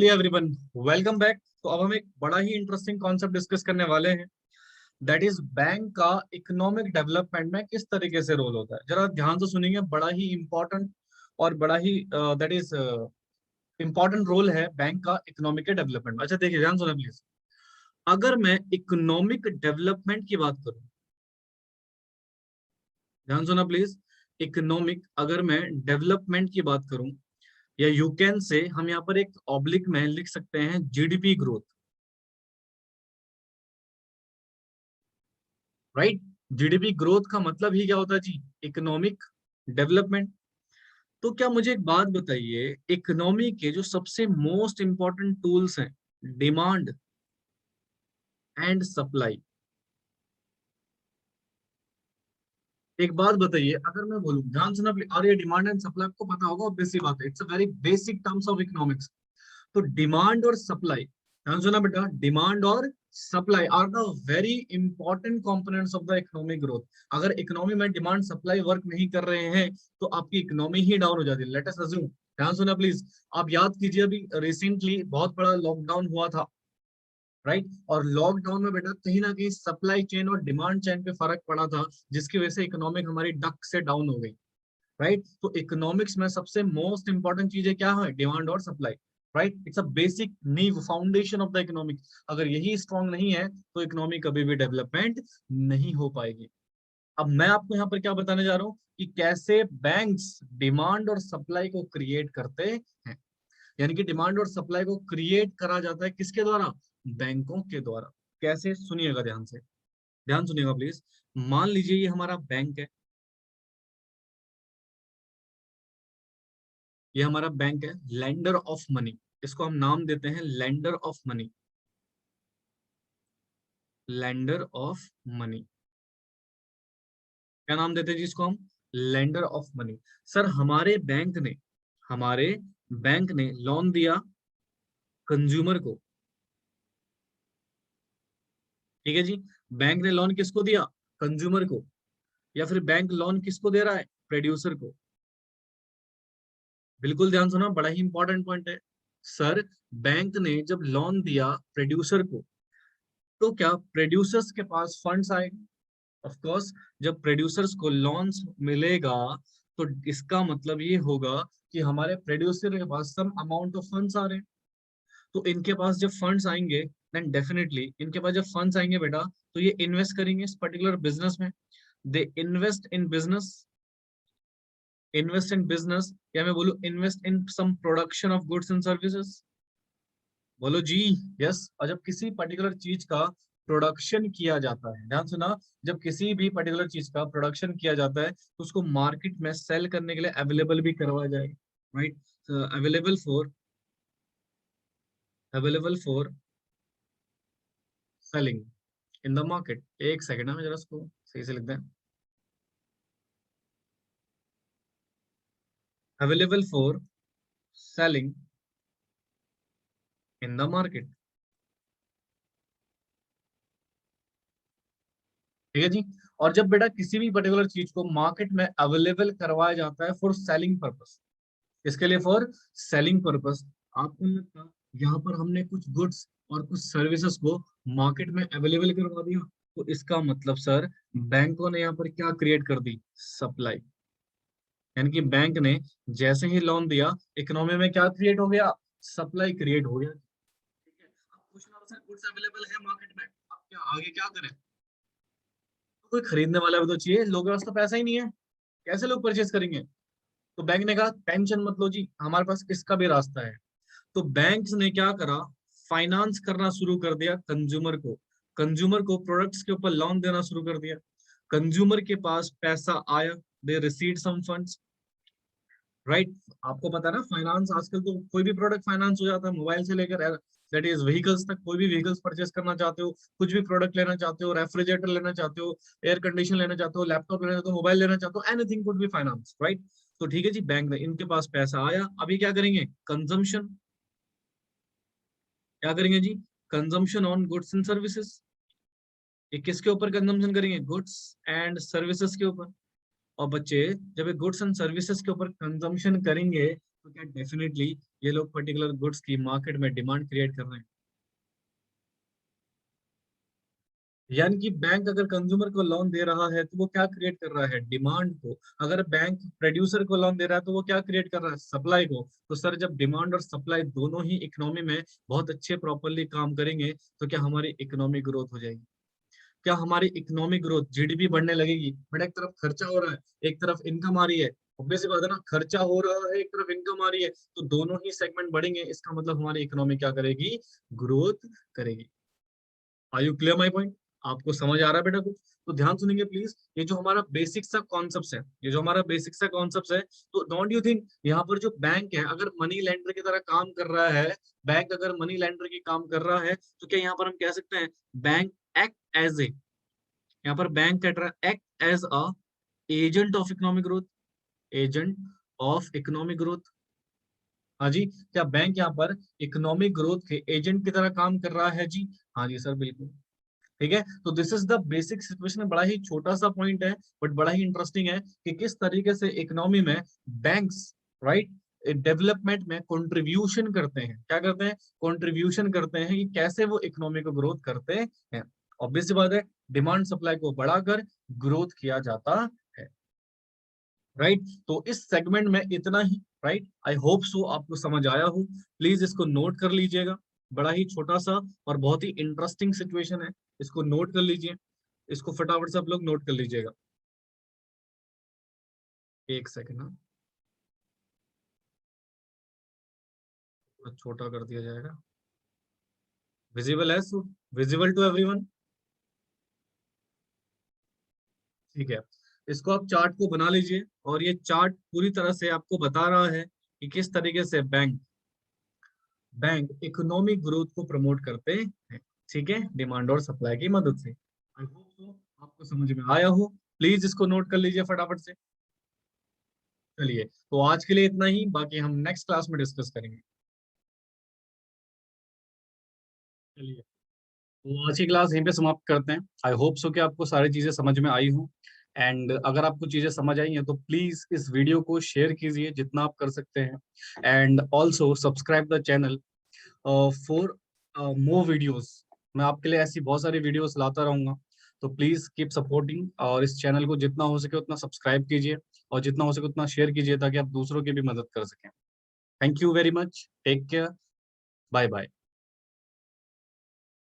चलिए everyone, welcome back. तो अब हम एक बड़ा ही इंटरेस्टिंग कॉन्सेप्ट डिस्कस करने वाले हैं, दैट इज बैंक का इकोनॉमिक डेवलपमेंट में किस तरीके से रोल होता है। जरा ध्यान से सुनिए, बड़ा ही इंपॉर्टेंट और बड़ा ही दैट इज इंपॉर्टेंट रोल है बैंक का इकोनॉमिक के डेवलपमेंट में। अच्छा देखिए, ध्यान सुना प्लीज। अगर मैं इकोनॉमिक डेवलपमेंट की बात करूं, ध्यान सुना प्लीज, इकोनॉमिक अगर मैं डेवलपमेंट की बात करूं, या यू कैन से हम यहाँ पर एक ऑब्लिक में लिख सकते हैं GDP growth, right. GDP growth का मतलब ही क्या होता है जी? Economic development. तो क्या मुझे एक बात बताइए, इकोनॉमी के जो सबसे मोस्ट इंपॉर्टेंट टूल्स हैं, डिमांड एंड सप्लाई। एक बात बताइए, अगर मैं बोलूं, ध्यान सुना प्लीज, और ये डिमांड एंड सप्लाई आपको पता होगा, ऑब्वियसली बात है, it's a very basic terms of economics. तो डिमांड और सप्लाई, ध्यान सुना बेटा, डिमांड और supply are the very important components of the economic growth. अगर इकोनॉमी में डिमांड सप्लाई वर्क नहीं कर रहे हैं तो आपकी इकोनॉमी ही डाउन हो जाती है। लेट अस अज्यूम, ध्यान सुना प्लीज, आप याद कीजिए, अभी रिसेंटली बहुत बड़ा लॉकडाउन हुआ था, राइट। और लॉकडाउन में बेटा कहीं ना कहीं सप्लाई चेन और डिमांड चेन पे फर्क पड़ा था, जिसकी वजह से इकोनॉमिक हमारी डक से डाउन हो गई, राइट। तो इकोनॉमिक्स में सबसे मोस्ट इंपॉर्टेंट चीज है, क्या है? डिमांड और supply, right. It's a basic नींव, फाउंडेशन ऑफ द इकोनॉमिक। अगर यही स्ट्रांग नहीं है तो इकोनॉमी कभी भी डेवलपमेंट नहीं हो पाएगी। अब मैं आपको यहाँ पर क्या बताने जा रहा हूँ कि कैसे बैंक्स डिमांड और सप्लाई को क्रिएट करते हैं। यानी कि डिमांड और सप्लाई को क्रिएट करा जाता है किसके द्वारा? बैंकों के द्वारा। कैसे? सुनिएगा ध्यान से, ध्यान सुनिएगा प्लीज। मान लीजिए ये हमारा बैंक है, ये हमारा बैंक है, लेंडर ऑफ मनी। इसको हम नाम देते हैं lender of money, lender of money. क्या नाम देते हैं जिसको हम? Lender of money. सर हमारे बैंक ने लोन दिया कंज्यूमर को, ठीक है जी। बैंक ने लोन किसको दिया? कंज्यूमर को। या फिर बैंक लोन किसको दे रहा है? प्रोड्यूसर को। बिल्कुल ध्यान सुना, बड़ा ही इंपॉर्टेंट पॉइंट है। सर, बैंक ने जब लोन दिया प्रोड्यूसर को, तो क्या प्रोड्यूसर्स के पास फंड्स आएंगे? Of course. जब प्रोड्यूसर्स को लॉन्स मिलेगा तो इसका मतलब ये होगा कि हमारे प्रोड्यूसर के पास सम अमाउंट ऑफ फंड्स आ रहे हैं। तो इनके पास जब फंड्स आएंगे, देन डेफिनेटली इनके पास जब फंड्स आएंगे बेटा, तो ये इन्वेस्ट करेंगे इस पर्टिकुलर बिजनेस में। They invest in business, invest in business, या मैं बोलूं invest in some production of goods and services. बोलो जी। यस। और जब किसी पर्टिकुलर चीज का प्रोडक्शन किया जाता है, ध्यान सुना, जब किसी भी पर्टिकुलर चीज का प्रोडक्शन किया जाता है तो उसको मार्केट में सेल करने के लिए अवेलेबल भी करवाया जाएगा, right. Available for, available for selling in the market. एक सेकेंड में जरा इसको सही से लिख दें, available for selling in the market, ठीक है जी। और जब बेटा किसी भी पर्टिकुलर चीज को मार्केट में अवेलेबल करवाया जाता है फॉर सेलिंग पर्पस, इसके लिए फॉर सेलिंग पर्पस, आपको नहीं लगता यहाँ पर हमने कुछ गुड्स और कुछ सर्विसेज को मार्केट में अवेलेबल करवा दिया? तो इसका मतलब सर, बैंकों ने यहाँ पर क्या क्रिएट कर दी? सप्लाई। यानी कि बैंक ने जैसे ही लोन दिया, इकोनॉमी में क्या क्रिएट हो गया? सप्लाई क्रिएट हो गया, ठीक है। अब क्वेश्चन, सर गुड्स अवेलेबल है मार्केट में, अब क्या आगे क्या करें? तो कोई खरीदने वाला भी तो चाहिए, लोगों के पास तो पैसा ही नहीं है, कैसे लोग परचेज करेंगे? तो बैंक ने कहा टेंशन मत लो जी, हमारे पास इसका भी रास्ता है। तो बैंक्स ने क्या करा? फाइनेंस करना शुरू कर दिया कंज्यूमर को, कंज्यूमर को प्रोडक्ट्स के ऊपर लोन देना शुरू कर दिया। कंज्यूमर के पास पैसा आया, they receive some funds, right. आपको पता है ना, फाइनेंस आजकल तो कोई भी प्रोडक्ट फाइनेंस हो जाता है, मोबाइल से लेकर दैट इज व्हीकल्स तक। कोई भी व्हीकल्स परचेस करना चाहते हो, कुछ भी प्रोडक्ट लेना चाहते हो, रेफ्रिजरेटर लेना चाहते हो, एयर कंडीशन लेना चाहते हो, लैपटॉप लेना चाहते हो, मोबाइल लेना चाहते हो, anything could be finance, right. तो ठीक है जी, बैंक में इनके पास पैसा आया, अभी क्या करेंगे? कंजम्पशन। क्या करेंगे जी? Consumption on goods and services. ये किसके ऊपर कंजम्पशन करेंगे? गुड्स एंड सर्विसेज के ऊपर। और बच्चे, जब ये गुड्स एंड सर्विसेज के ऊपर कंजम्पशन करेंगे तो क्या डेफिनेटली ये लोग पर्टिकुलर गुड्स की मार्केट में डिमांड क्रिएट कर रहे हैं। यानी कि बैंक अगर कंज्यूमर को लोन दे रहा है तो वो क्या क्रिएट कर रहा है, डिमांड को। अगर बैंक प्रोड्यूसर को लोन दे रहा है तो वो क्या क्रिएट कर रहा है, सप्लाई को। तो सर जब डिमांड और सप्लाई दोनों ही इकोनॉमी में बहुत अच्छे प्रॉपरली काम करेंगे तो क्या हमारी इकोनॉमी ग्रोथ हो जाएगी, क्या हमारी इकोनॉमिक ग्रोथ जीडीपी बढ़ने लगेगी। बट एक तरफ खर्चा हो रहा है, एक तरफ इनकम आ रही है, ऑब्वियस सी बात है ना, खर्चा हो रहा है एक तरफ इनकम आ रही है, तो दोनों ही सेगमेंट बढ़ेंगे, इसका मतलब हमारी इकोनॉमी क्या करेगी, ग्रोथ करेगी। Are you clear my point, आपको समझ आ रहा है बेटा कुछ? तो ध्यान सुनेंगे प्लीज, ये जो हमारा बेसिक सा कॉन्सेप्ट है, ये जो हमारा बेसिक सा कॉन्सेप्ट है, तो डोंट यू थिंक यहाँ पर जो बैंक है अगर मनी लेंडर की तरह काम कर रहा है, बैंक अगर मनी लेंडर की काम कर रहा है, तो क्या यहाँ पर हम कह सकते हैं बैंक एक्ट एज ए, यहाँ पर बैंक कह रहा है act as a agent of economic growth, agent of economic growth. हाँ जी, क्या बैंक यहाँ पर इकोनॉमिक ग्रोथ के एजेंट की तरह काम कर रहा है जी? हाँ जी सर बिल्कुल। ठीक है, तो this is the basic situation, बड़ा ही छोटा सा पॉइंट है बट बड़ा ही इंटरेस्टिंग है कि किस तरीके से इकोनॉमी में बैंक्स, राइट, डेवलपमेंट में कंट्रीब्यूशन करते हैं, क्या करते हैं, कंट्रीब्यूशन करते हैं, कि कैसे वो इकोनॉमी को ग्रोथ करते हैं। ऑब्वियस सी बात है, डिमांड सप्लाई को बढ़ाकर ग्रोथ किया जाता है, राइट। तो इस सेगमेंट में इतना ही, राइट। आई होप सो आपको समझ आया हो, प्लीज इसको नोट कर लीजिएगा। बड़ा ही छोटा सा और बहुत ही इंटरेस्टिंग सिचुएशन है, इसको नोट कर लीजिए, इसको फटाफट से आप लोग नोट कर लीजिएगा। एक सेकंड, हाँ, थोड़ा छोटा कर दिया जाएगा। विजिबल है, सो विजिबल टू एवरीवन, ठीक है। इसको आप चार्ट को बना लीजिए, और ये चार्ट पूरी तरह से आपको बता रहा है कि किस तरीके से बैंक बैंक इकोनॉमिक ग्रोथ को प्रमोट करते हैं, ठीक है, डिमांड और सप्लाई की मदद से। आई होप सो आपको समझ में आया हो, प्लीज इसको नोट कर लीजिए फटाफट से। चलिए, तो आज के लिए इतना ही, बाकी हम नेक्स्ट क्लास में डिस्कस करेंगे। चलिए, तो आज की क्लास यहीं पे समाप्त करते हैं। आई होप सो कि आपको सारी चीजें समझ में आई हो, एंड अगर आपको चीजें समझ आई हैं तो प्लीज इस वीडियो को शेयर कीजिए जितना आप कर सकते हैं, and also subscribe the channel for more videos. मैं आपके लिए ऐसी बहुत सारी वीडियोस लाता रहूंगा, तो प्लीज कीप सपोर्टिंग, और इस चैनल को जितना हो सके उतना सब्सक्राइब कीजिए, और जितना हो सके उतना शेयर कीजिए, ताकि आप दूसरों की भी मदद कर सकें। Thank you very much, take care, bye bye.